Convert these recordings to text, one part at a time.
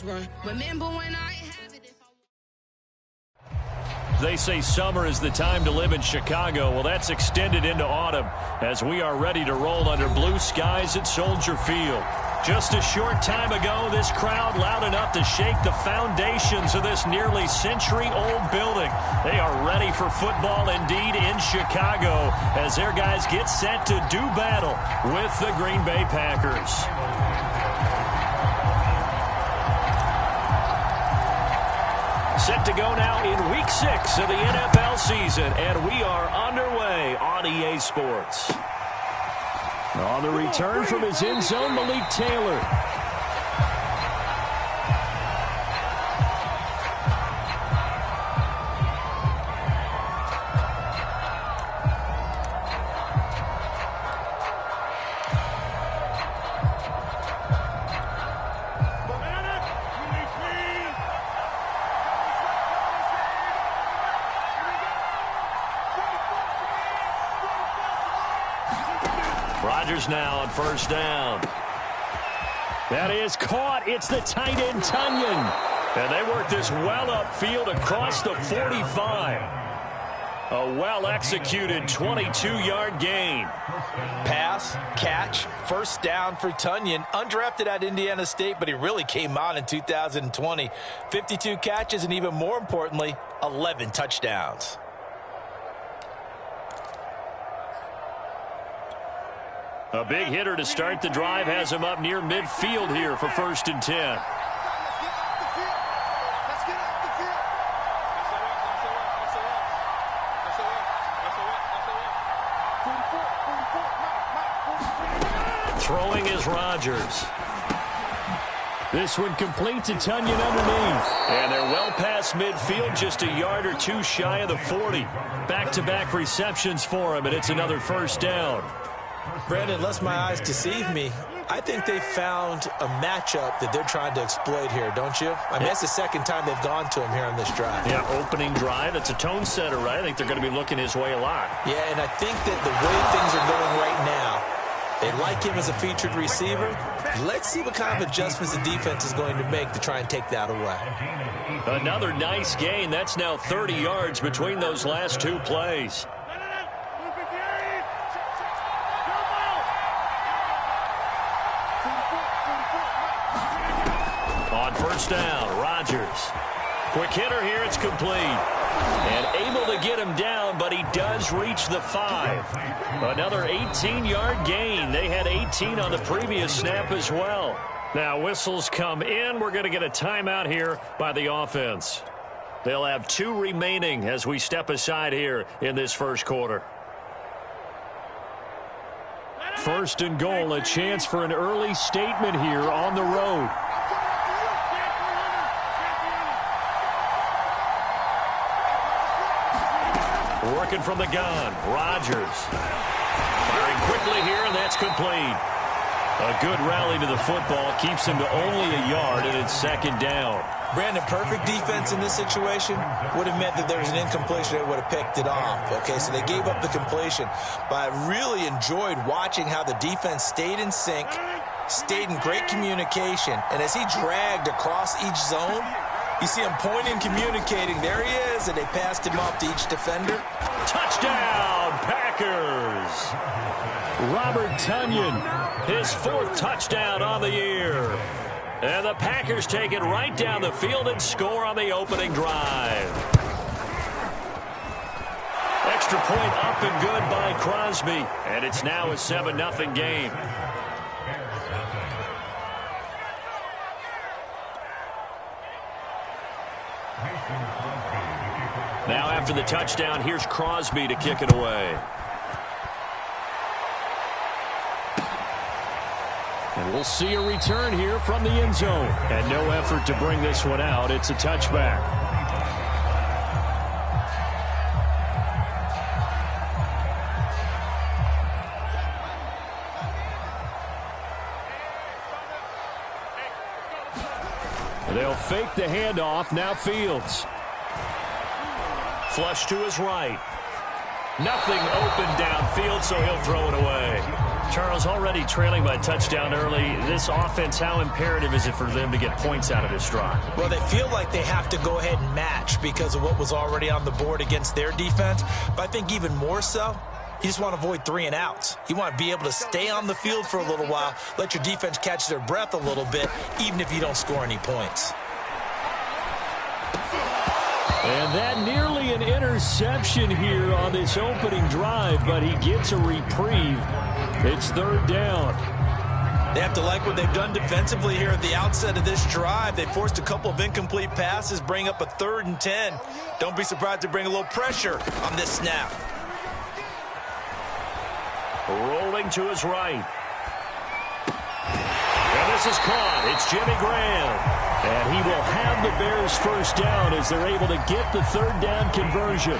Remember when I have it if They say summer is the time to live in Chicago. Well, that's extended into autumn as we are ready to roll under blue skies at Soldier Field. Just a short time ago, this crowd loud enough to shake the foundations of this nearly century-old building. They are ready for football indeed in Chicago as their guys get set to do battle with the Green Bay Packers. Set to go now in Week 6 of the NFL season, and we are underway on EA Sports. On the return from his end zone, Malik Taylor. Rodgers now on first down. That is caught. It's the tight end, Tunyon. And they work this well upfield across the 45. A well-executed 22-yard gain. Pass, catch, first down for Tunyon. Undrafted at Indiana State, but he really came on in 2020. 52 catches, and even more importantly, 11 touchdowns. A big hitter to start the drive has him up near midfield here for 1st and 10. Throwing is Rodgers. This one complete to Tunyon underneath. And they're well past midfield, just a yard or two shy of the 40. Back-to-back receptions for him, and it's another first down. Brandon, unless my eyes deceive me, I think they found a matchup that they're trying to exploit here, don't you? I mean, that's the second time they've gone to him here on this drive. Yeah, opening drive. It's a tone setter, right? I think they're going to be looking his way a lot. Yeah, and I think that the way things are going right now, they like him as a featured receiver. Let's see what kind of adjustments the defense is going to make to try and take that away. Another nice gain. That's now 30 yards between those last two plays. On first down, Rodgers. Quick hitter here, it's complete. And able to get him down, but he does reach the 5. Another 18-yard gain. They had 18 on the previous snap as well. Now whistles come in. We're going to get a timeout here by the offense. They'll have 2 remaining as we step aside here in this first quarter. 1st and goal, a chance for an early statement here on the road. Working from the gun, Rodgers. Firing quickly here, and that's complete. A good rally to the football keeps him to only a yard, and it's 2nd down. Brandon, perfect defense in this situation would have meant that there was an incompletion. They would have picked it off. Okay, so they gave up the completion. But I really enjoyed watching how the defense stayed in sync, stayed in great communication. And as he dragged across each zone, you see him pointing, communicating. There he is, and they passed him off to each defender. Touchdown, Packers! Robert Tunyon, his 4th touchdown on the year. And the Packers take it right down the field and score on the opening drive. Extra point up and good by Crosby. And it's now a 7-0 game. Now after the touchdown, here's Crosby to kick it away. And we'll see a return here from the end zone. And no effort to bring this one out. It's a touchback. They'll fake the handoff. Now Fields. Flush to his right. Nothing open downfield, so he'll throw it away. Charles, already trailing by touchdown early. This offense, how imperative is it for them to get points out of this drive? Well, they feel like they have to go ahead and match because of what was already on the board against their defense. But I think even more so, you just want to avoid 3 and outs. You want to be able to stay on the field for a little while, let your defense catch their breath a little bit, even if you don't score any points. And that nearly an interception here on this opening drive, but he gets a reprieve. It's 3rd down. They have to like what they've done defensively here at the outset of this drive. They forced a couple of incomplete passes, bring up a 3rd and 10. Don't be surprised to bring a little pressure on this snap. Rolling to his right. And this is caught. It's Jimmy Graham. And he will have the Bears first down as they're able to get the 3rd down conversion.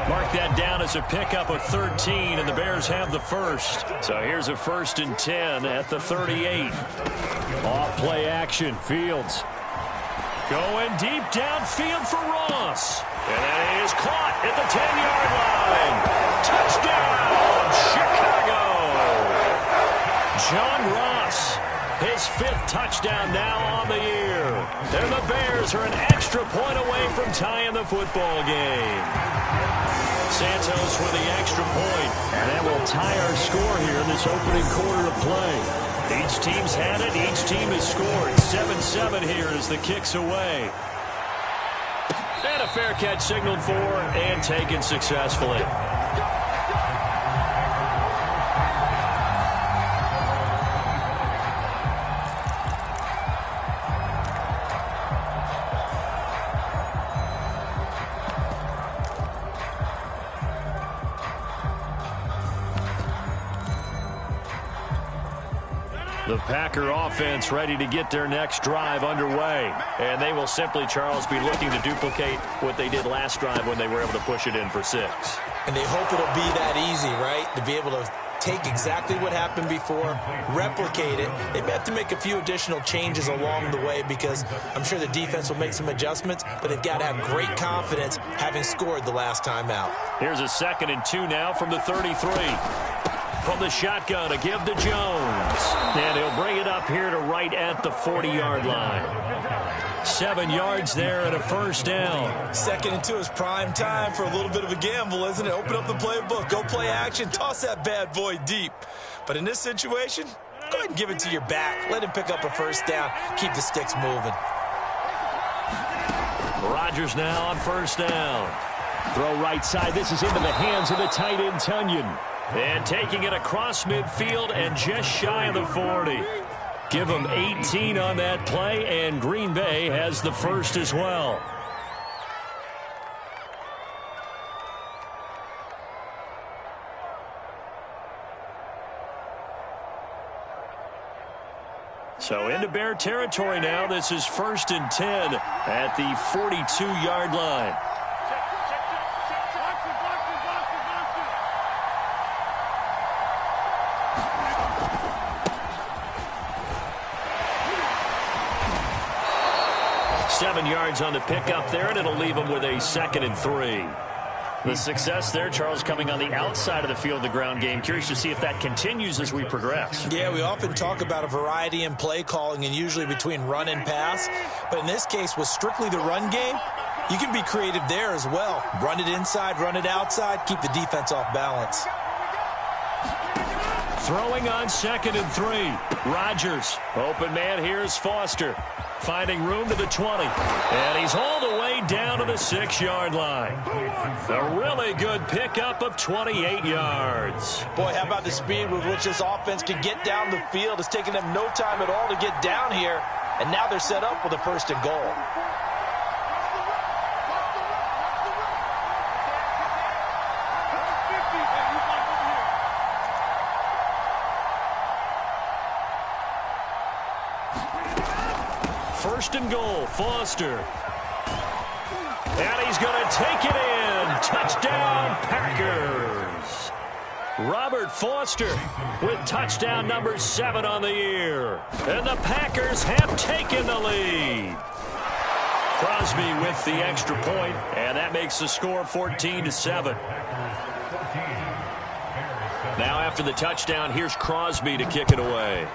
Mark that down as a pickup of 13, and the Bears have the first. So here's a 1st and 10 at the 38. Off play action. Fields going deep downfield for Ross. And that is caught at the 10-yard line. Touchdown, Chicago. John Ross, his 5th touchdown now on the year. And the Bears are an extra point away from tying the football game. Santos with the extra point. And that will tie our score here in this opening quarter of play. Each team's had it. Each team has scored. 7-7 here as the kick's away. And a fair catch signaled for and taken successfully. The Packer offense ready to get their next drive underway. And they will simply, Charles, be looking to duplicate what they did last drive when they were able to push it in for 6. And they hope it'll be that easy, right? To be able to take exactly what happened before, replicate it. They may have to make a few additional changes along the way because I'm sure the defense will make some adjustments, but they've got to have great confidence having scored the last time out. Here's a 2nd and 2 now from the 33. From the shotgun to give to Jones. And he'll bring it up here to right at the 40-yard line. 7 yards there and a 1st down. 2nd and 2 is prime time for a little bit of a gamble, isn't it? Open up the playbook, go play action, toss that bad boy deep. But in this situation, go ahead and give it to your back. Let him pick up a 1st down. Keep the sticks moving. Rodgers now on 1st down. Throw right side. This is into the hands of the tight end, Tunyon. And taking it across midfield and just shy of the 40. Give them 18 on that play, and Green Bay has the first as well. So into Bear territory now. This is 1st and 10 at the 42-yard line. Seven yards on the pickup there, and it'll leave them with a 2nd and 3. The success there, Charles, coming on the outside of the field of the ground game. Curious to see if that continues as we progress. Yeah, we often talk about a variety in play calling and usually between run and pass. But in this case, with strictly the run game, you can be creative there as well. Run it inside, run it outside, keep the defense off balance. Throwing on 2nd and 3. Rodgers. Open man, here's Foster. Finding room to the 20. And he's all the way down to the 6-yard line. A really good pickup of 28 yards. Boy, how about the speed with which this offense can get down the field? It's taken them no time at all to get down here. And now they're set up with a 1st and goal. First and goal, Foster. And he's going to take it in. Touchdown, Packers. Robert Foster with touchdown number 7 on the year. And the Packers have taken the lead. Crosby with the extra point, and that makes the score 14-7. Now after the touchdown, here's Crosby to kick it away.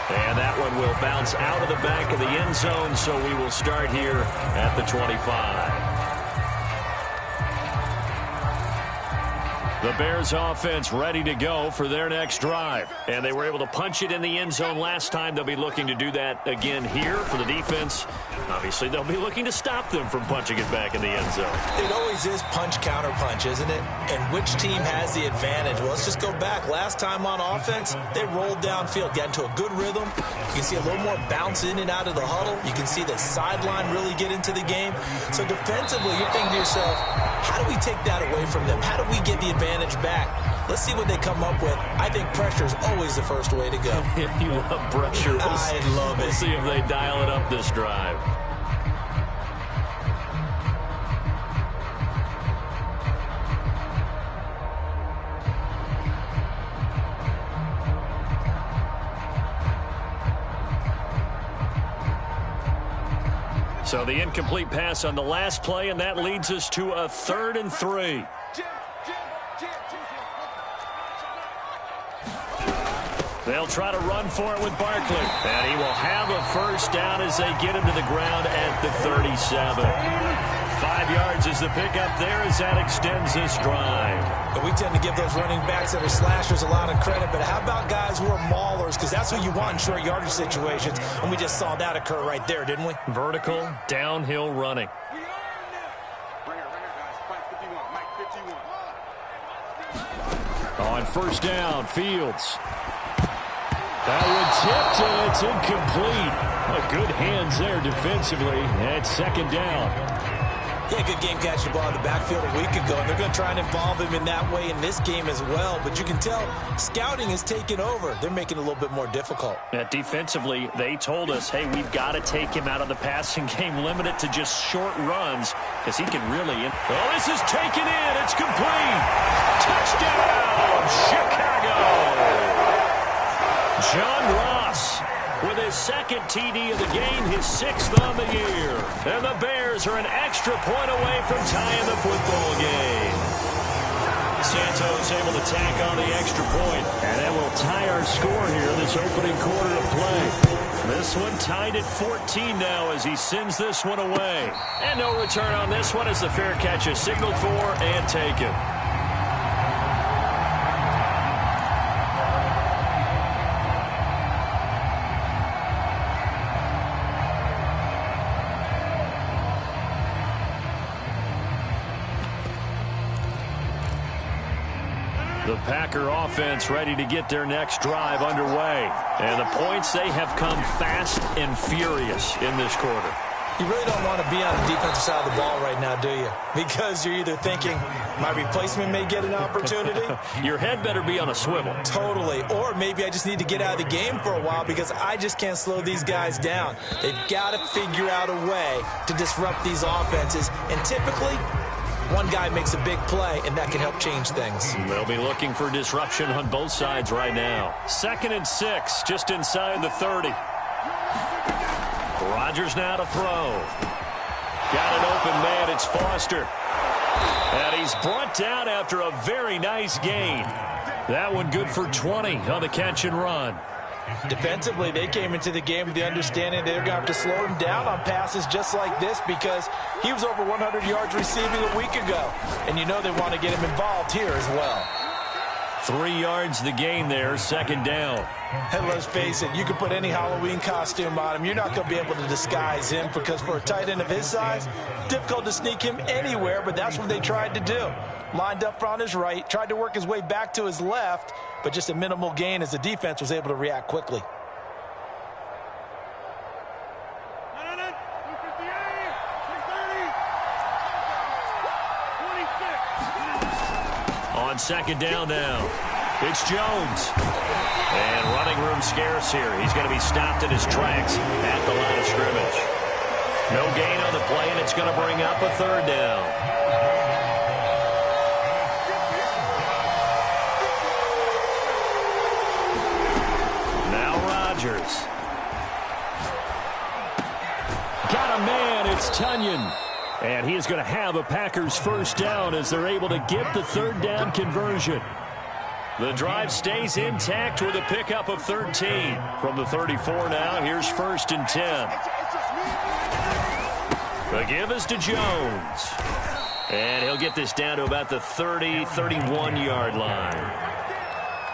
And that one will bounce out of the back of the end zone, so we will start here at the 25. The Bears offense ready to go for their next drive. And they were able to punch it in the end zone last time. They'll be looking to do that again here for the defense. Obviously, they'll be looking to stop them from punching it back in the end zone. It always is punch, counter punch, isn't it? And which team has the advantage? Well, let's just go back. Last time on offense, they rolled downfield, got into a good rhythm. You can see a little more bounce in and out of the huddle. You can see the sideline really get into the game. So defensively, you're thinking to yourself, how do we take that away from them? How do we get the advantage back? Let's see what they come up with. I think pressure is always the first way to go. You love pressure. I love it. We'll see if they dial it up this drive. So the incomplete pass on the last play, and that leads us to a 3rd and 3. They'll try to run for it with Barkley. And he will have a first down as they get him to the ground at the 37. 5 yards is the pickup there as that extends this drive. And we tend to give those running backs that are slashers a lot of credit, but how about guys who are maulers? Because that's what you want in short yardage situations, and we just saw that occur right there, didn't we? Vertical, downhill running. On first down, Fields. That one tipped, and it's incomplete. Good hands there defensively at 2nd down. Yeah, good game catching the ball in the backfield a week ago, and they're going to try and involve him in that way in this game as well. But you can tell scouting has taken over. They're making it a little bit more difficult. Yeah, defensively, they told us, hey, we've got to take him out of the passing game, limit it to just short runs, because he can really... Oh, this is taken in. It's complete. Touchdown, Chicago. John Ross with his 2nd TD of the game, his 6th on the year. And the Bears are an extra point away from tying the football game. Santos able to tack on the extra point. And that will tie our score here this opening quarter of play. This one tied at 14 now as he sends this one away. And no return on this one as the fair catch is signaled for and taken. The Packer offense ready to get their next drive underway. And the points, they have come fast and furious in this quarter. You really don't want to be on the defensive side of the ball right now, do you? Because you're either thinking, my replacement may get an opportunity. Your head better be on a swivel. Totally. Or maybe I just need to get out of the game for a while because I just can't slow these guys down. They've got to figure out a way to disrupt these offenses. And typically, one guy makes a big play, and that can help change things. They'll be looking for disruption on both sides right now. 2nd and 6, just inside the 30. Rodgers now to throw. Got an open man. It's Foster. And he's brought down after a very nice gain. That one good for 20 on the catch and run. Defensively, they came into the game with the understanding they're going to have to slow him down on passes just like this because he was over 100 yards receiving a week ago. And you know they want to get him involved here as well. 3 yards the gain there, 2nd down. And let's face it, you can put any Halloween costume on him. You're not going to be able to disguise him because for a tight end of his size, difficult to sneak him anywhere, but that's what they tried to do. Lined up on his right, tried to work his way back to his left, but just a minimal gain as the defense was able to react quickly. On 2nd down now, it's Jones. And running room scarce here. He's going to be stopped in his tracks at the line of scrimmage. No gain on the play, and it's going to bring up a 3rd down. Now Rodgers. Got a man, it's Tunyon. And he is going to have a Packers first down as they're able to get the third down conversion. The drive stays intact with a pickup of 13. From the 34 now, here's 1st and 10. The give is to Jones. And he'll get this down to about the 30, 31-yard line.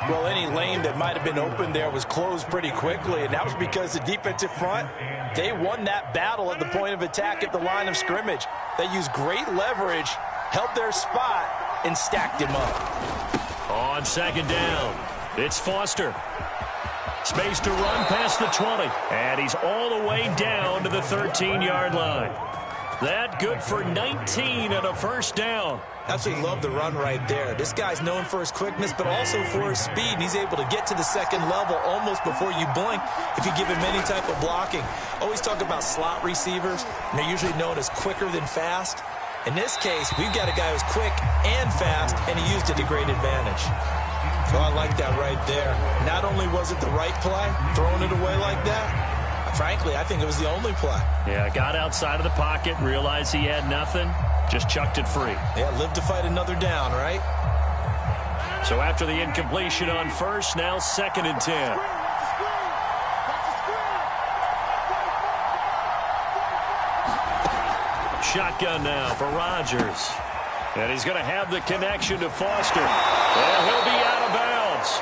Well, any lane that might have been open there was closed pretty quickly, and that was because the defensive front, they won that battle at the point of attack at the line of scrimmage. They used great leverage, held their spot, and stacked him up. On 2nd down, it's Foster. Space to run past the 20, and he's all the way down to the 13-yard line. That good for 19 and a first down. Absolutely love the run right there. This guy's known for his quickness, but also for his speed. And he's able to get to the second level almost before you blink if you give him any type of blocking. Always talk about slot receivers, and they're usually known as quicker than fast. In this case, we've got a guy who's quick and fast, and he used it to great advantage. So I like that right there. Not only was it the right play, throwing it away like that, frankly, I think it was the only play. Yeah, got outside of the pocket, realized he had nothing, just chucked it free. Yeah, live to fight another down, right? So after the incompletion on 1st, now 2nd and 10. Shotgun now for Rodgers. And he's going to have the connection to Foster. And he'll be out of bounds.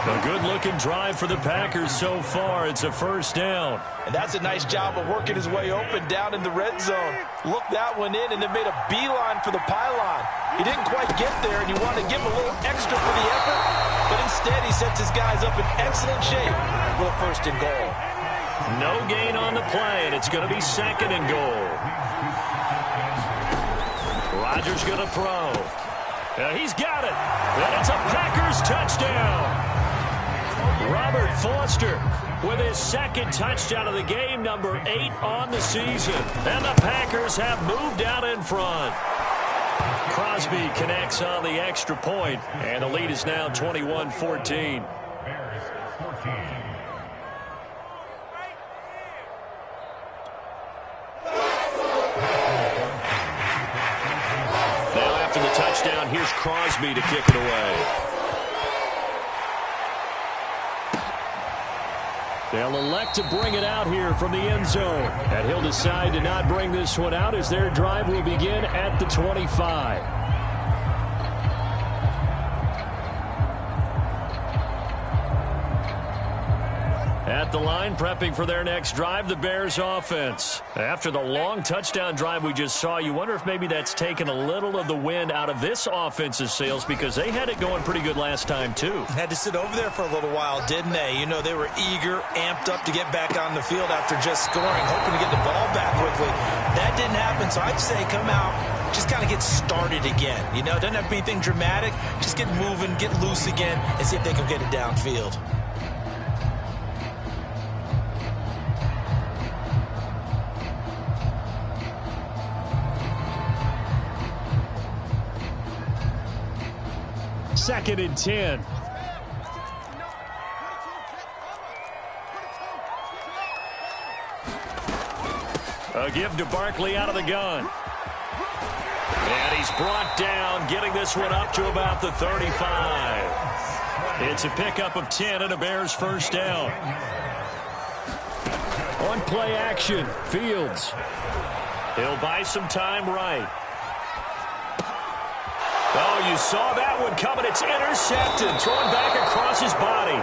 A good-looking drive for the Packers so far. It's a first down. And that's a nice job of working his way open down in the red zone. Looked that one in and then made a beeline for the pylon. He didn't quite get there, and you want to give him a little extra for the effort. But instead, he sets his guys up in excellent shape for the 1st and goal. No gain on the play, and it's going to be 2nd and goal. Rodgers going to throw. He's got it. And it's a Packers touchdown. Robert Foster with his 2nd touchdown of the game, number 8 on the season. And the Packers have moved out in front. Crosby connects on the extra point, and the lead is now 21-14. Touchdown. Here's Crosby to kick it away. They'll elect to bring it out here from the end zone. And he'll decide to not bring this one out as their drive will begin at the 25. At the line, prepping for their next drive, the Bears offense. After the long touchdown drive we just saw, you wonder if maybe that's taken a little of the wind out of this offense's sails because they had it going pretty good last time, too. Had to sit over there for a little while, didn't they? You know, they were eager, amped up to get back on the field after just scoring, hoping to get the ball back quickly. That didn't happen, so I'd say come out, just kind of get started again. You know, doesn't have to be anything dramatic. Just get moving, get loose again, and see if they can get it downfield. Second and 10. A give to Barkley out of the gun. And he's brought down, getting this one up to about the 35. It's a pickup of 10 and a Bears first down. On play action, Fields. He'll buy some time right. Oh, you saw that one coming. It's intercepted. Thrown back across his body.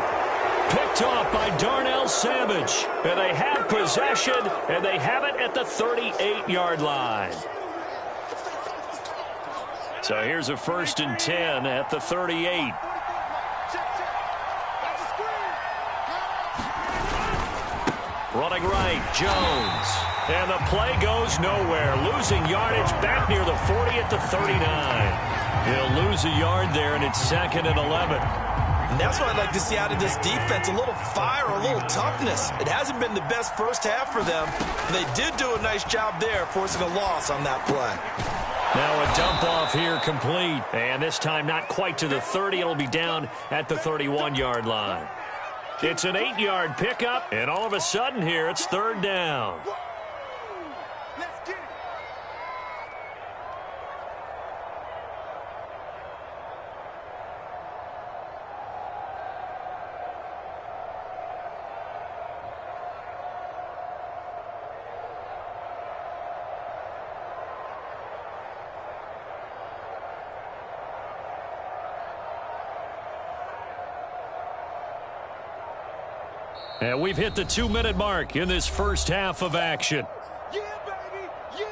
Picked off by Darnell Savage. And they have possession, and they have it at the 38-yard line. So here's a 1st and 10 at the 38. Running right, Jones. And the play goes nowhere. Losing yardage back near the 40 at the 39. He'll lose a yard there, and it's 2nd and 11. And that's what I'd like to see out of this defense, a little fire, a little toughness. It hasn't been the best first half for them. They did do a nice job there, forcing a loss on that play. Now a dump off here complete. And this time not quite to the 30. It'll be down at the 31-yard line. It's an 8-yard pickup, and all of a sudden here it's 3rd down. And we've hit the 2-minute mark in this first half of action. Yeah, baby, yeah.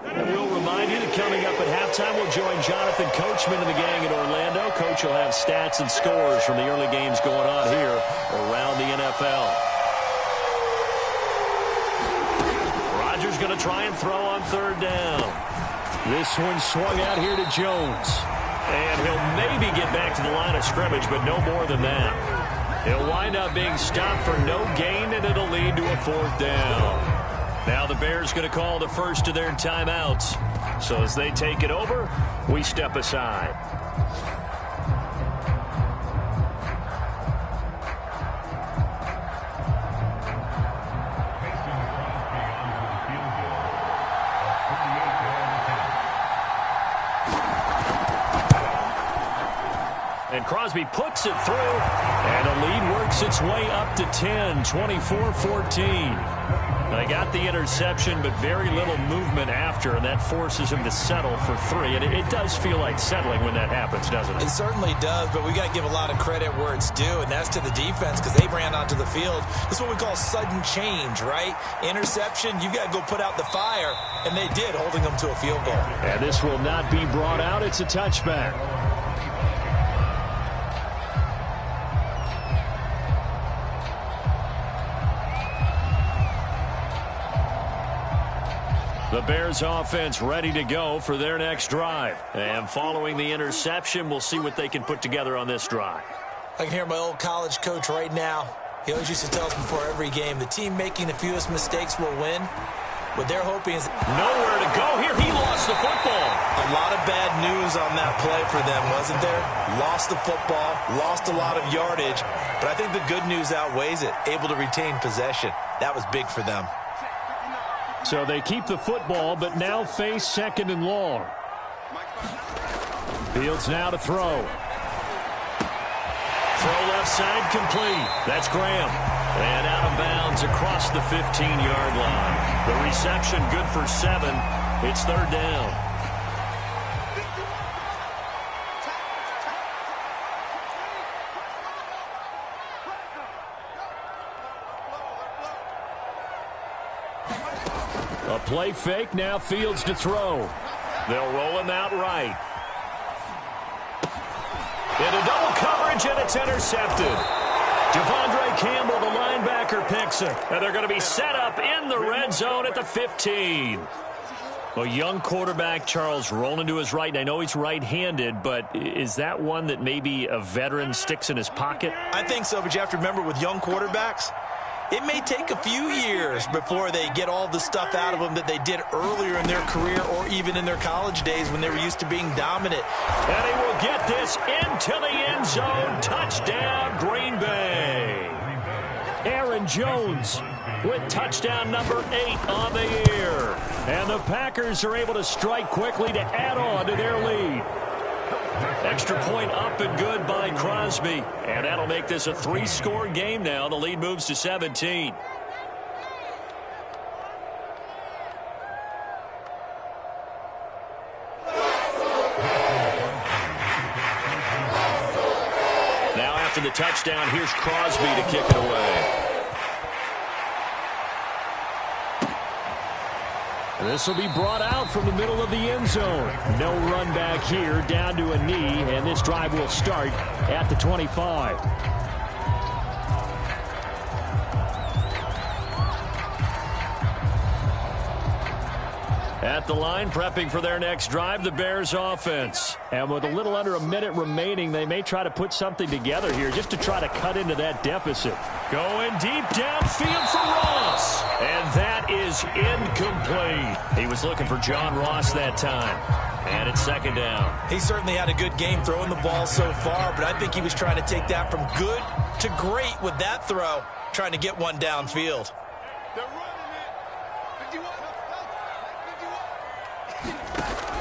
And we'll remind you that coming up at halftime, we'll join Jonathan Coachman and the gang in Orlando. Coach will have stats and scores from the early games going on here around the NFL. Rodgers going to try and throw on third down. This one swung out here to Jones. And he'll maybe get back to the line of scrimmage, but no more than that. He'll wind up being stopped for no gain, and it'll lead to a fourth down. Now the Bears going to call the first of their timeouts. So as they take it over, we step aside. And Crosby puts it through, and the lead works its way up to 10, 24-14. They got the interception, but very little movement after, and that forces him to settle for 3. And it does feel like settling when that happens, doesn't it? It certainly does, but we got to give a lot of credit where it's due, and that's to the defense because they ran onto the field. This is what we call sudden change, right? Interception, you got to go put out the fire, and they did, holding them to a field goal. And this will not be brought out. It's a touchback. The Bears offense ready to go for their next drive. And following the interception, we'll see what they can put together on this drive. I can hear my old college coach right now. He always used to tell us before every game, the team making the fewest mistakes will win. What they're hoping is nowhere to go here. He lost the football. A lot of bad news on that play for them, wasn't there? Lost the football, lost a lot of yardage. But I think the good news outweighs it. Able to retain possession. That was big for them. So they keep the football, but now face second and long. Fields now to throw. Throw left side complete. That's Graham. And out of bounds across the 15-yard line. The reception good for 7. It's third down. A play fake, now Fields to throw. They'll roll him out right. Into double coverage, and it's intercepted. Devondre Campbell, the linebacker, picks it. And they're going to be set up in the red zone at the 15. A young quarterback, Charles, rolling to his right. And I know he's right-handed, but is that one that maybe a veteran sticks in his pocket? I think so, but you have to remember with young quarterbacks, it may take a few years before they get all the stuff out of them that they did earlier in their career or even in their college days when they were used to being dominant. And he will get this into the end zone. Touchdown, Green Bay. Aaron Jones with touchdown number 8 on the year. And the Packers are able to strike quickly to add on to their lead. Extra point up and good by Crosby. And that'll make this a 3-score game now. The lead moves to 17. Now after the touchdown, here's Crosby to kick it away. This will be brought out from the middle of the end zone. No run back here, down to a knee, and this drive will start at the 25. At the line, prepping for their next drive, the Bears offense. And with a little under a minute remaining, they may try to put something together here just to try to cut into that deficit. Going deep downfield for Ross. And that is incomplete. He was looking for John Ross that time. And it's second down. He certainly had a good game throwing the ball so far, but I think he was trying to take that from good to great with that throw, trying to get one downfield.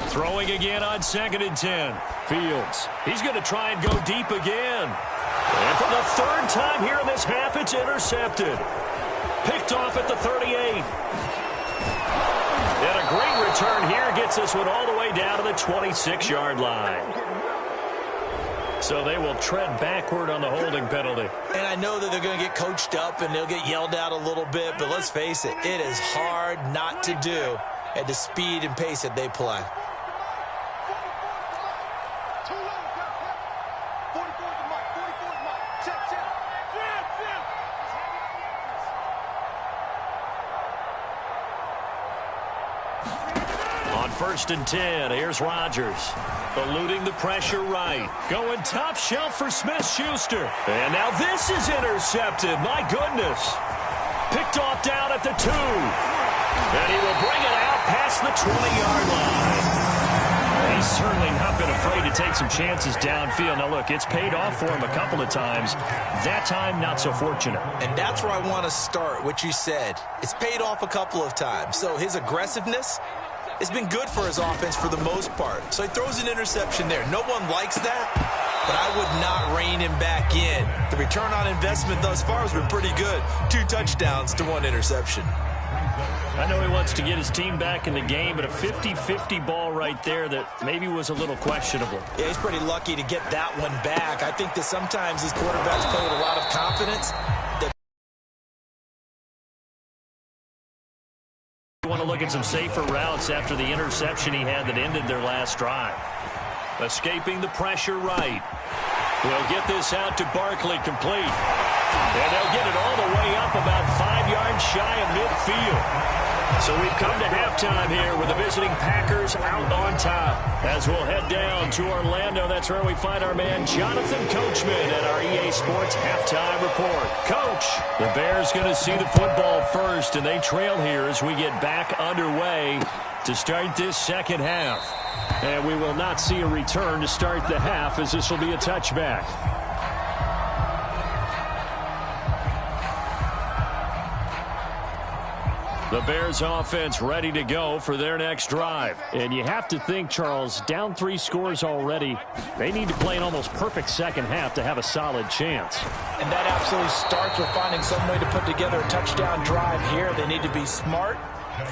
Throwing again on 2nd and 10. Fields. He's going to try and go deep again. And for the third time here in this half, it's intercepted. Picked off at the 38. And a great return here gets this one all the way down to the 26-yard line. So they will tread backward on the holding penalty. And I know that they're going to get coached up and they'll get yelled at a little bit, but let's face it, it is hard not to do at the speed and pace that they play. First and 10. Here's Rodgers. Eluding the pressure right. Going top shelf for Smith-Schuster. And now this is intercepted. My goodness. Picked off down at the 2. And he will bring it out past the 20-yard line. He's certainly not been afraid to take some chances downfield. Now, look, it's paid off for him a couple of times. That time, not so fortunate. And that's where I want to start, what you said. It's paid off a couple of times. So his aggressiveness, it's been good for his offense for the most part. So he throws an interception there. No one likes that, but I would not rein him back in. The return on investment thus far has been pretty good. 2 touchdowns to 1 interception. I know he wants to get his team back in the game, but a 50-50 ball right there that maybe was a little questionable. Yeah, he's pretty lucky to get that one back. I think that sometimes these quarterbacks play with a lot of confidence. Want to look at some safer routes after the interception he had that ended their last drive. Escaping the pressure right. They'll get this out to Barkley, complete. And they'll get it all the way up about 5 yards shy of midfield. So we've come to halftime here with the visiting Packers out on top. As we'll head down to Orlando, that's where we find our man Jonathan Coachman at our EA Sports Halftime Report. Coach, the Bears going to see the football first, and they trail here as we get back underway to start this second half. And we will not see a return to start the half, as this will be a touchback. The Bears offense ready to go for their next drive. And you have to think, Charles, down 3 scores already. They need to play an almost perfect second half to have a solid chance. And that absolutely starts with finding some way to put together a touchdown drive here. They need to be smart,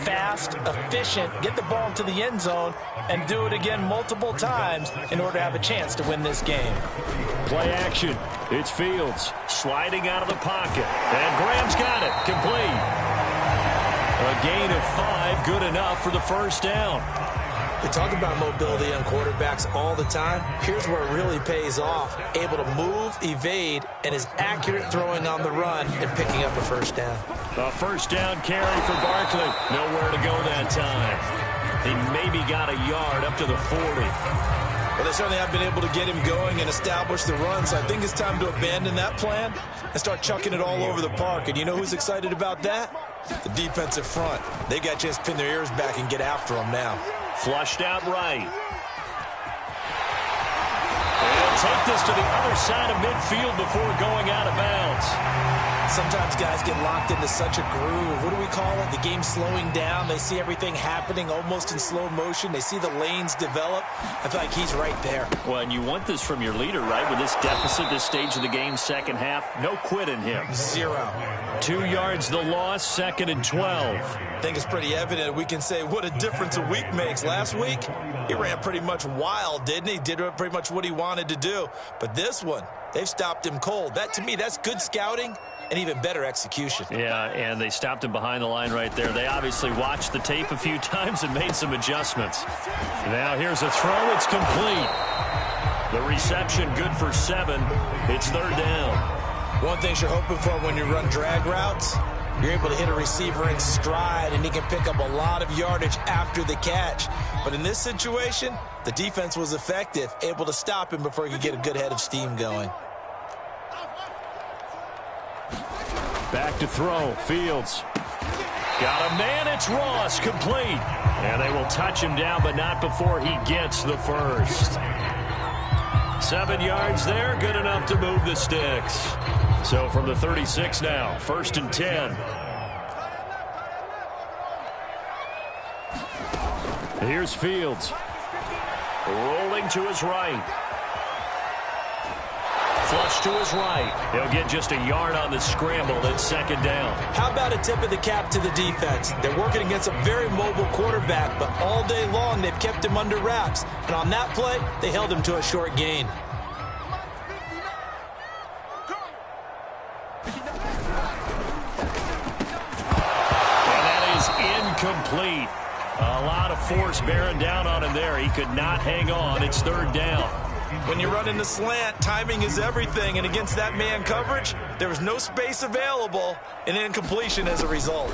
fast, efficient, get the ball into the end zone, and do it again multiple times in order to have a chance to win this game. Play action. It's Fields sliding out of the pocket. And Graham's got it. Complete. A gain of 5, good enough for the first down. We talk about mobility on quarterbacks all the time. Here's where it really pays off. Able to move, evade, and is accurate throwing on the run and picking up a first down. A first down carry for Barkley. Nowhere to go that time. He maybe got a yard up to the 40. Well, they certainly have been able to get him going and establish the run, so I think it's time to abandon that plan and start chucking it all over the park. And you know who's excited about that? The defensive front. They got a chance to pin their ears back and get after him now. Flushed out right. They'll take this to the other side of midfield before going out of bounds. Sometimes guys get locked into such a groove. What do we call it? The game slowing down. They see everything happening almost in slow motion. They see the lanes develop. I feel like he's right there. Well, and you want this from your leader, right? With this deficit, this stage of the game, second half, no quit in him. 0. 2 yards the loss, 2nd and 12. I think it's pretty evident. We can say what a difference a week makes. Last week, he ran pretty much wild, didn't he? Did pretty much what he wanted to do. But this one, they've stopped him cold. That, to me, that's good scouting and even better execution. Yeah, and they stopped him behind the line right there. They obviously watched the tape a few times and made some adjustments. Now here's a throw. It's complete. The reception good for 7. It's 3rd down. One thing you're hoping for when you run drag routes, you're able to hit a receiver in stride, and he can pick up a lot of yardage after the catch. But in this situation, the defense was effective, able to stop him before he could get a good head of steam going. Back to throw. Fields. Got a man. It's Ross. Complete. And they will touch him down, but not before he gets the first. 7 yards there. Good enough to move the sticks. So from the 36 now, 1st and 10. Here's Fields. Rolling to his right. Rush to his right. He'll get just a yard on the scramble. It's second down. How about a tip of the cap to the defense? They're working against a very mobile quarterback, but all day long they've kept him under wraps. And on that play, they held him to a short gain. And that is incomplete. A lot of force bearing down on him there. He could not hang on. It's third down. When you run in the slant, timing is everything, and against that man coverage, there was no space available, and incompletion as a result.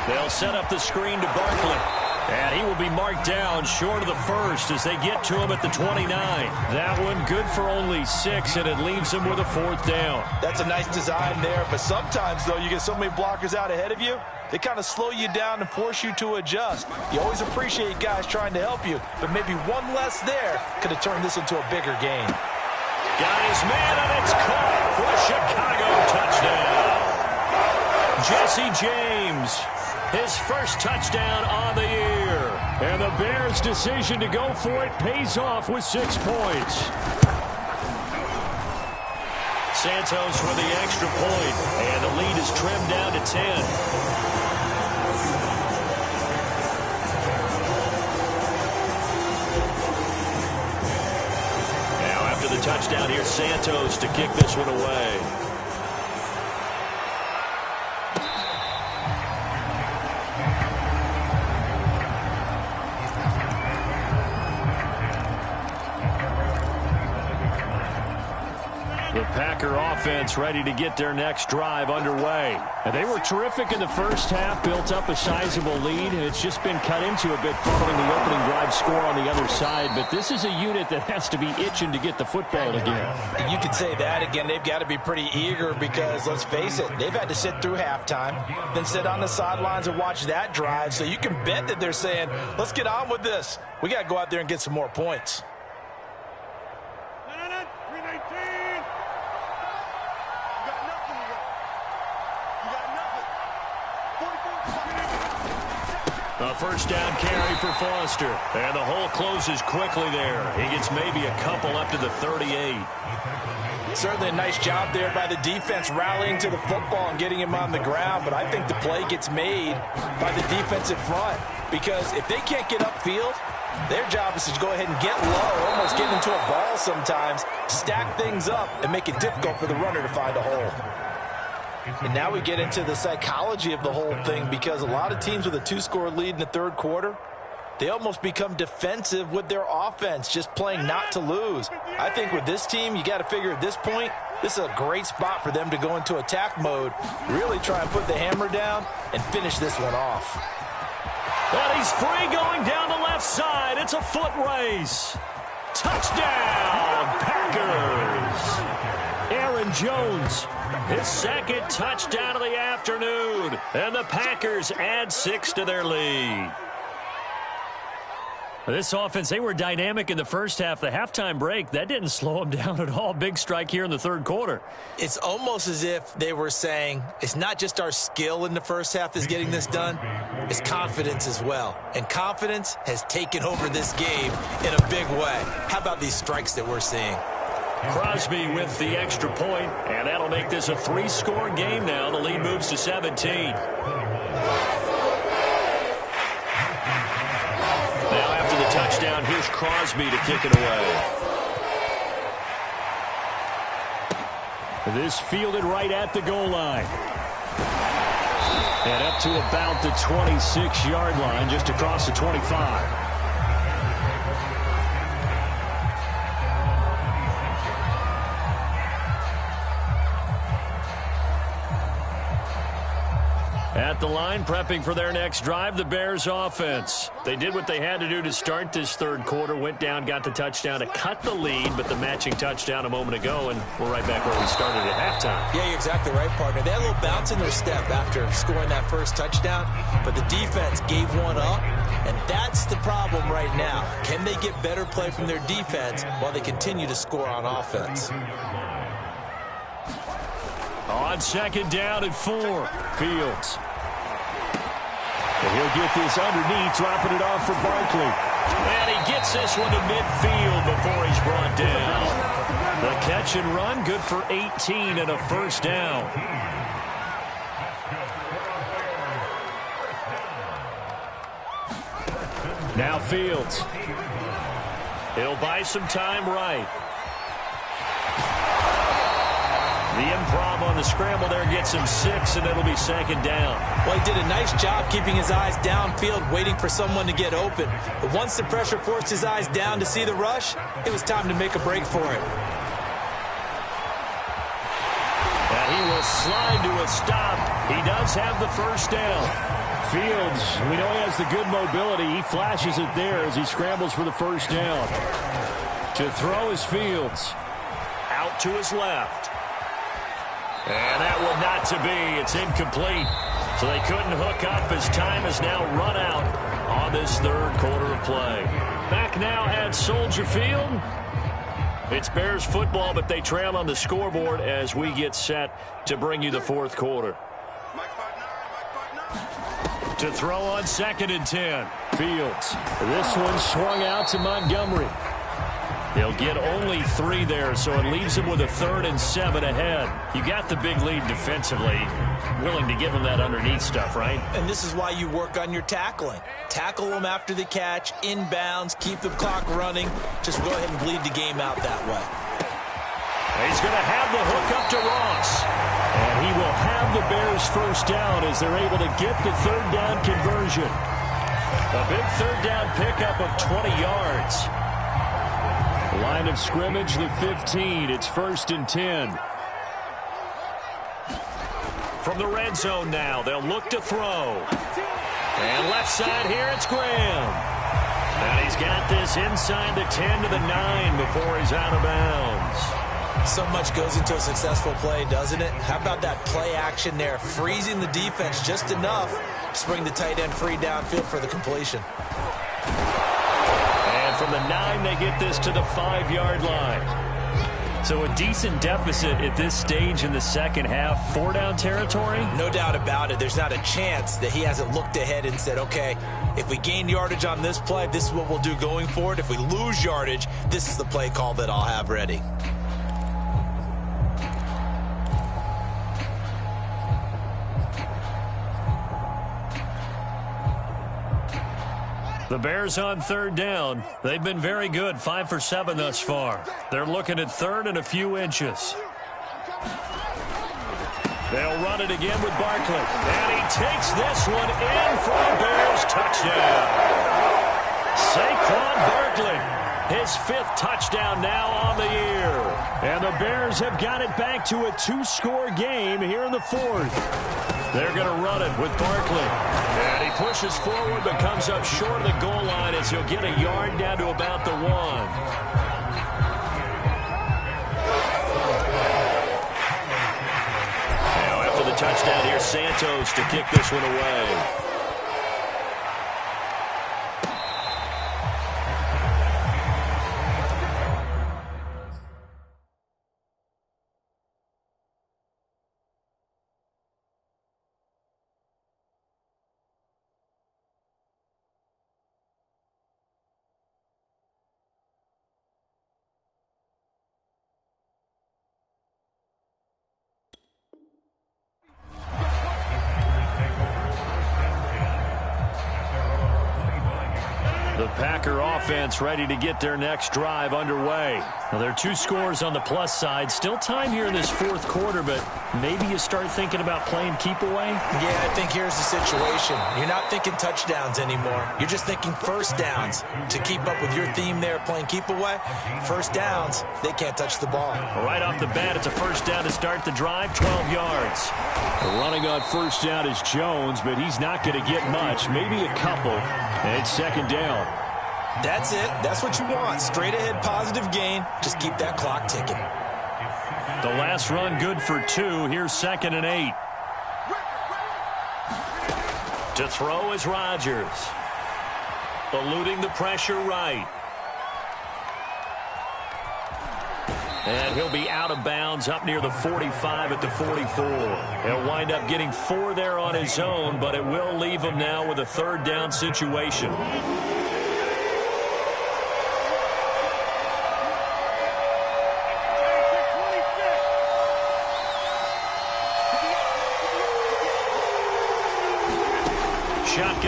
They'll set up the screen to Barkley. And he will be marked down short of the first as they get to him at the 29. That one good for only 6, and it leaves him with a fourth down. That's a nice design there, but sometimes, though, you get so many blockers out ahead of you, they kind of slow you down and force you to adjust. You always appreciate guys trying to help you, but maybe one less there could have turned this into a bigger game. Got his man, and it's caught for a Chicago touchdown. Jesse James, his first touchdown on the year. And the Bears' decision to go for it pays off with 6 points. Santos for the extra point, and the lead is trimmed down to 10. The touchdown here, Santos to kick this one away. The Packer offense ready to get their next drive underway. And they were terrific in the first half, built up a sizable lead, and it's just been cut into a bit following the opening drive score on the other side. But this is a unit that has to be itching to get the football again. You could say that again. They've got to be pretty eager because, let's face it, they've had to sit through halftime, then sit on the sidelines and watch that drive. So you can bet that they're saying, let's get on with this. We got to go out there and get some more points. A first down carry for Foster. And the hole closes quickly there. He gets maybe a couple up to the 38. Certainly a nice job there by the defense rallying to the football and getting him on the ground. But I think the play gets made by the defensive front. Because if they can't get upfield, their job is to go ahead and get low, almost get into a ball sometimes, stack things up, and make it difficult for the runner to find a hole. And now we get into the psychology of the whole thing, because a lot of teams with a 2-score lead in the third quarter, they almost become defensive with their offense, just playing not to lose. I think with this team, you got to figure at this point, this is a great spot for them to go into attack mode, really try and put the hammer down and finish this one off. And he's free going down the left side. It's a foot race. Touchdown, Packers. Aaron Jones, his second touchdown of the afternoon. And the Packers add 6 to their lead. This offense, they were dynamic in the first half. The halftime break, that didn't slow them down at all. Big strike here in the third quarter. It's almost as if they were saying, it's not just our skill in the first half that's getting this done, it's confidence as well. And confidence has taken over this game in a big way. How about these strikes that we're seeing? Crosby with the extra point, and that'll make this a 3-score game now. The lead moves to 17. Touchdown, here's Crosby to kick it away. This fielded right at the goal line. And up to about the 26-yard line, just across the 25. At the line, prepping for their next drive, the Bears offense. They did what they had to do to start this third quarter, went down, got the touchdown to cut the lead, but the matching touchdown a moment ago, and we're right back where we started at halftime. Yeah, you're exactly right, partner. They had a little bounce in their step after scoring that first touchdown, but the defense gave one up, and that's the problem right now. Can they get better play from their defense while they continue to score on offense? On second down and 4, Fields. And he'll get this underneath, dropping it off for Barkley. And he gets this one to midfield before he's brought down. The catch and run, good for 18 and a first down. Now Fields. He'll buy some time right. The improv on the scramble there gets him 6, and it'll be second down. Well, he did a nice job keeping his eyes downfield, waiting for someone to get open. But once the pressure forced his eyes down to see the rush, it was time to make a break for it. And he will slide to a stop. He does have the first down. Fields, we know he has the good mobility. He flashes it there as he scrambles for the first down. To throw is Fields. Out to his left. And that one not to be. It's incomplete. So they couldn't hook up as time has now run out on this third quarter of play. Back now at Soldier Field. It's Bears football, but they trail on the scoreboard as we get set to bring you the fourth quarter. To throw on 2nd and 10. Fields. This one swung out to Montgomery. They'll get only 3 there, so it leaves them with a 3rd and 7 ahead. You got the big lead defensively. Willing to give them that underneath stuff, right? And this is why you work on your tackling. Tackle them after the catch, inbounds, keep the clock running. Just go ahead and bleed the game out that way. He's going to have the hook up to Ross. And he will have the Bears first down as they're able to get the third down conversion. A big third down pickup of 20 yards. Line of scrimmage, the 15. It's 1st and 10. From the red zone now, they'll look to throw. And left side here, it's Graham. And he's got this inside the 10 to the 9 before he's out of bounds. So much goes into a successful play, doesn't it? How about that play action there, freezing the defense just enough to bring the tight end free downfield for the completion. And from the 9, they get this to the 5-yard line. So a decent deficit at this stage in the second half. 4-down territory? No doubt about it. There's not a chance that he hasn't looked ahead and said, okay, if we gain yardage on this play, this is what we'll do going forward. If we lose yardage, this is the play call that I'll have ready. The Bears on 3rd down. They've been very good, 5 for 7 thus far. They're looking at 3rd and a few inches. They'll run it again with Barkley. And he takes this one in for a Bears touchdown. Saquon Barkley, his 5th touchdown now on the year. And the Bears have got it back to a 2-score game here in the 4th. They're going to run it with Barkley. And he pushes forward but comes up short of the goal line as he'll get a yard down to about the 1. Now after the touchdown, here's Santos to kick this one away. The Packer offense ready to get their next drive underway. Now, there are 2 scores on the plus side. Still time here in this 4th quarter, but maybe you start thinking about playing keep away? Yeah, I think here's the situation. You're not thinking touchdowns anymore. You're just thinking first downs. To keep up with your theme there, playing keep away, first downs, they can't touch the ball. Right off the bat, it's a first down to start the drive, 12 yards. Running on first down is Jones, but he's not going to get much, maybe a couple. And it's 2nd down. That's it. That's what you want. Straight ahead positive gain. Just keep that clock ticking. The last run good for 2. Here's 2nd and 8. To throw is Rodgers. Eluding the pressure right. And he'll be out of bounds up near the 45 at the 44. He'll wind up getting 4 there on his own, but it will leave him now with a 3rd down situation.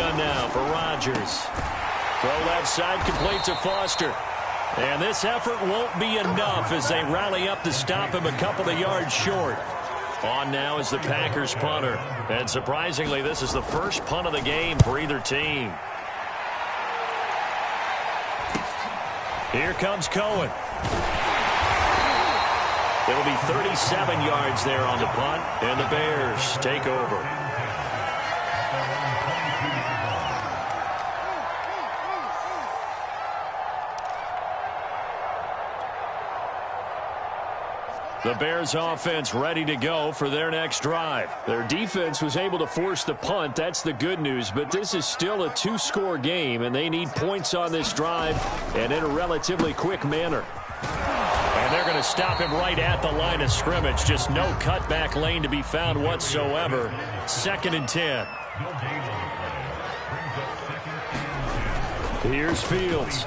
shotgun now for Rodgers. Throw left side, complete to Foster. And this effort won't be enough as they rally up to stop him a couple of yards short. On now is the Packers punter. And surprisingly, this is the first punt of the game for either team. Here comes Cohen. It'll be 37 yards there on the punt, and the Bears take over. The Bears offense ready to go for their next drive. Their defense was able to force the punt. That's the good news. But this is still a two-score game, and they need points on this drive and in a relatively quick manner. And they're going to stop him right at the line of scrimmage. Just no cutback lane to be found whatsoever. 2nd and 10. Here's Fields.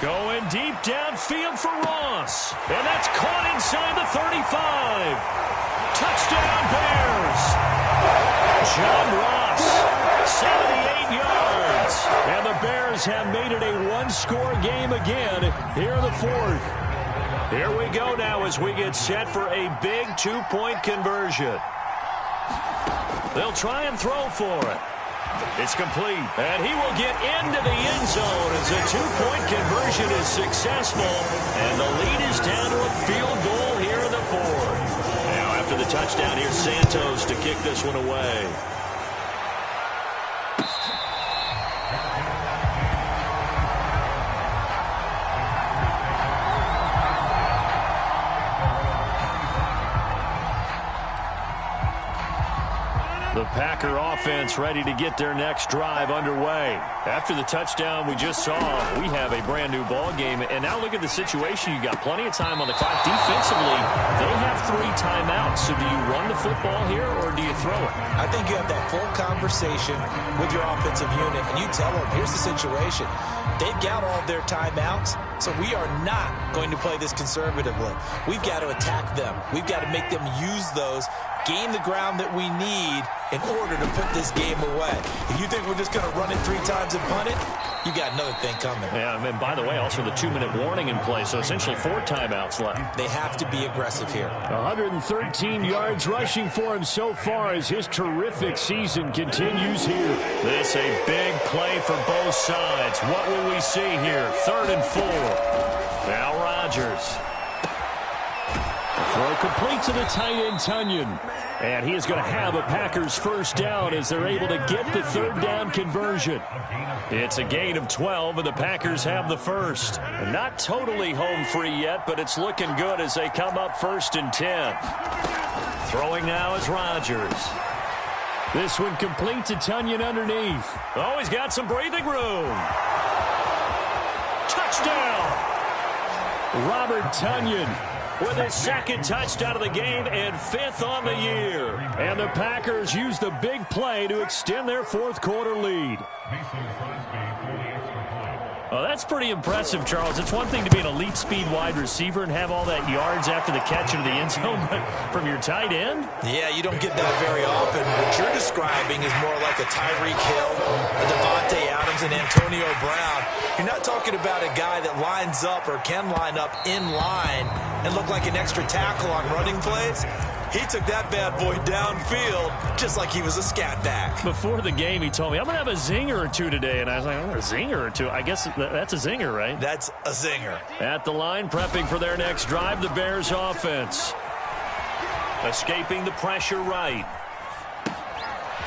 Going deep downfield for Ross. And that's caught inside the 35. Touchdown Bears. John Ross, 78 yards. And the Bears have made it a one-score game again here in the 4th. Here we go now as we get set for a big two-point conversion. They'll try and throw for it. It's complete, and he will get into the end zone as a two-point conversion is successful, and the lead is down to a field goal here in the 4th. Now, after the touchdown, here's Santos to kick this one away. The Packer offense ready to get their next drive underway. After the touchdown we just saw, we have a brand-new ball game. And now look at the situation. You got plenty of time on the clock. Defensively, they have 3 timeouts. So do you run the football here or do you throw it? I think you have that full conversation with your offensive unit, and you tell them, here's the situation. They've got all their timeouts, so we are not going to play this conservatively. We've got to attack them. We've got to make them use those, gain the ground that we need in order to put this game away. If you think we're just going to run it 3 times and punt it, you got another thing coming. Yeah, and by the way, also the 2-minute warning in play, so essentially 4 timeouts left. They have to be aggressive here. 113 yards rushing for him so far as his terrific season continues here. This a big play for both sides. What will we see here? 3rd and 4. Now Rodgers. Throw complete to the tight end, Tunyon. And he is going to have a Packers first down as they're able to get the 3rd down conversion. It's a gain of 12, and the Packers have the first. Not totally home free yet, but it's looking good as they come up 1st and 10. Throwing now is Rodgers. This one complete to Tunyon underneath. Oh, he's got some breathing room. Touchdown! Robert Tunyon with his 2nd touchdown of the game and 5th on the year. And the Packers use the big play to extend their 4th quarter lead. Well, that's pretty impressive, Charles. It's one thing to be an elite speed wide receiver and have all that yards after the catch into the end zone, but from your tight end? Yeah, you don't get that very often. What you're describing is more like a Tyreek Hill, a Devontae Adams, and Antonio Brown. You're not talking about a guy that lines up or can line up in line and look like an extra tackle on running plays. He took that bad boy downfield just like he was a scat back. Before the game, he told me, I'm going to have a zinger or 2 today. And I was like, oh, a zinger or 2? I guess that's a zinger, right? That's a zinger. At the line, prepping for their next drive, the Bears offense. Escaping the pressure right.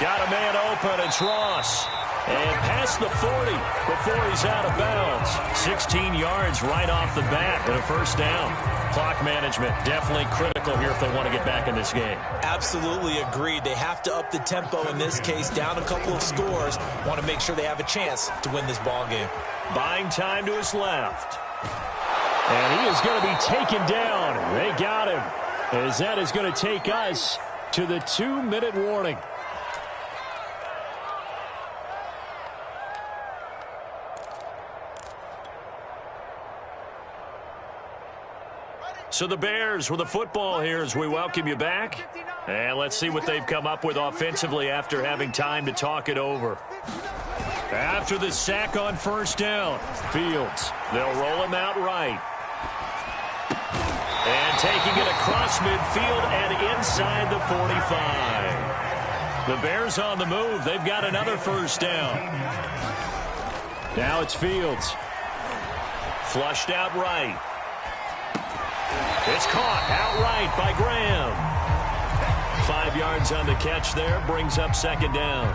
Got a man open. It's Ross. And past the 40 before he's out of bounds. 16 yards right off the bat and a first down. Clock management definitely critical here if they want to get back in this game. Absolutely agreed. They have to up the tempo in this case, down a couple of scores. Want to make sure they have a chance to win this ball game. Buying time to his left. And he is going to be taken down. They got him. As that is going to take us to the 2-minute warning. So the Bears with the football here as we welcome you back. And let's see what they've come up with offensively after having time to talk it over. After the sack on first down, Fields, they'll roll him out right. And taking it across midfield and inside the 45. The Bears on the move. They've got another first down. Now it's Fields. Flushed out right. It's caught outright by Graham. 5 yards on the catch there. Brings up second down.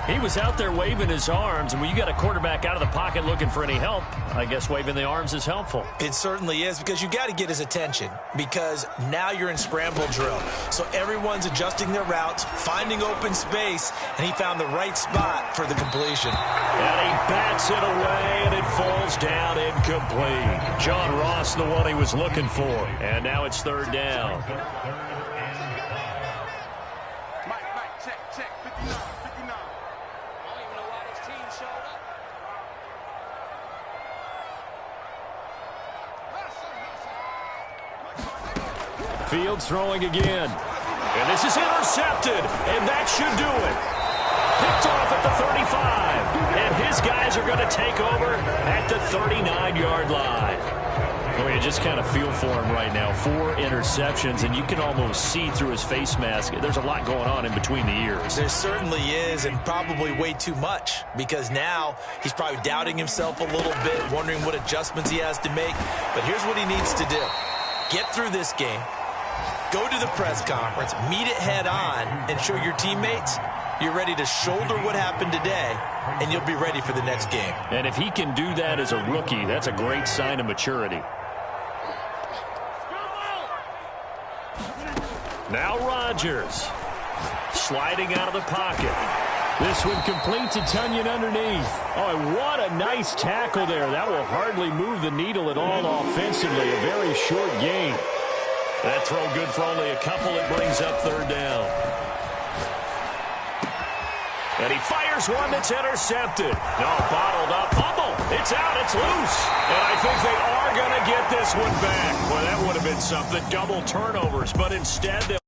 He was out there waving his arms, and when you got a quarterback out of the pocket looking for any help, I guess waving the arms is helpful. It certainly is, because you got to get his attention, because now you're in scramble drill. So everyone's adjusting their routes, finding open space, and he found the right spot for the completion. And he bats it away, and it falls down incomplete. John Ross, the one he was looking for. And now it's third down. Fields throwing again. And this is intercepted. And that should do it. Picked off at the 35. And his guys are going to take over at the 39-yard line. I mean, you just kind of feel for him right now. 4 interceptions, and you can almost see through his face mask. There's a lot going on in between the ears. There certainly is, and probably way too much, because now he's probably doubting himself a little bit, wondering what adjustments he has to make. But here's what he needs to do. Get through this game. Go to the press conference, meet it head on, and show your teammates you're ready to shoulder what happened today, and you'll be ready for the next game. And if he can do that as a rookie, that's a great sign of maturity. Now Rodgers, sliding out of the pocket. This one complete to Tunyon underneath. Oh, and what a nice tackle there. That will hardly move the needle at all offensively. A very short game. That throw good for only a couple. It brings up third down. And he fires one that's intercepted. No, bottled up. Fumble. It's out. It's loose. And I think they are going to get this one back. Well, that would have been something. Double turnovers. But instead, they'll